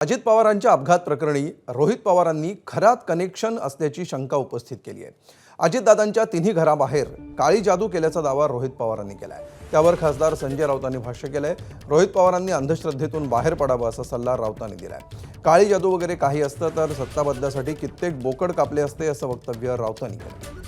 अजित पवारांच्या अपघात प्रकरणी रोहित पवारांनी खऱ्यात कनेक्शन असल्याची शंका उपस्थित केली आहे। अजितदादांच्या तिन्ही घराबाहेर काळी जादू केल्याचा दावा रोहित पवारांनी केलाय। त्यावर खासदार संजय राऊतांनी भाष्य केलंय। रोहित पवारांनी अंधश्रद्धेतून बाहेर पडावं असा सल्ला राऊतांनी दिलाय। काळी जादू वगैरे काही असतं तर सत्ता बदलासाठी कित्येक बोकड कापले असते असं वक्तव्य राऊतांनी केलं।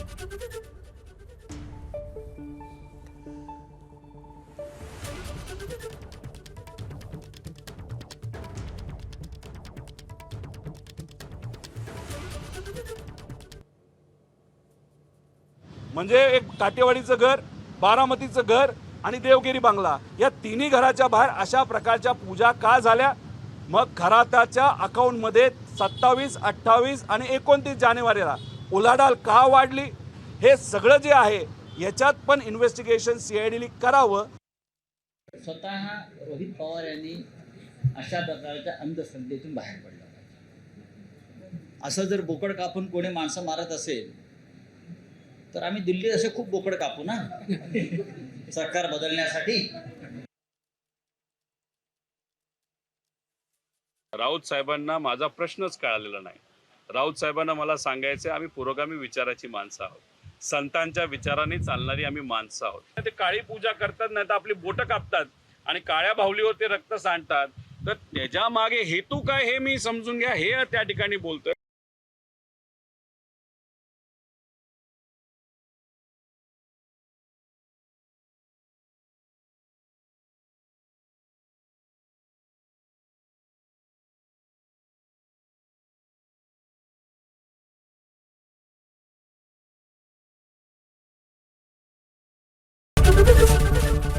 म्हणजे एक काटेवाडीचं घर, बारामतीचं घर आणि देवगिरी बंगला या तिन्ही घराच्या बाहेर अशा प्रकारच्या पूजा का झाल्या? मग खराताच्या अकाउंटमध्ये 27, 28 आणि 29 जानेवारीला उलाढाल का वाढली? हे सगळं जे आहे याच्यात पण इन्व्हेस्टिगेशन सीआयडीने करावं। स्वतः रोहित पवार यांनी अशा प्रकारच्या अंधश्रद्धेतून बाहेर पडला पाहिजे। असं जर बोकड कापून कोणी माणसं मारत असेल तर आम्ही दिल्लीत असे खूप बोकड कापू ना सरकार बदलण्यासाठी। राऊत साहेबांना माझा प्रश्नच कळालेला नाही। राऊत साहेबांना मला सांगायचे आम्ही पुरोगामी विचाराची माणसं आहोत, संतांच्या विचाराने चालणारी आम्ही माणसं आहोत। ते काळी पूजा करतात नाही तर आपली बोटं कापतात आणि काळ्या बाहुलीवर ते रक्त सांडतात, तर त्याच्या मागे हेतू काय हे मी समजून घ्या, हे त्या ठिकाणी बोलतोय।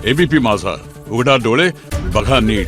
एबीपी माझा, उघडा डोळे बघा नीट।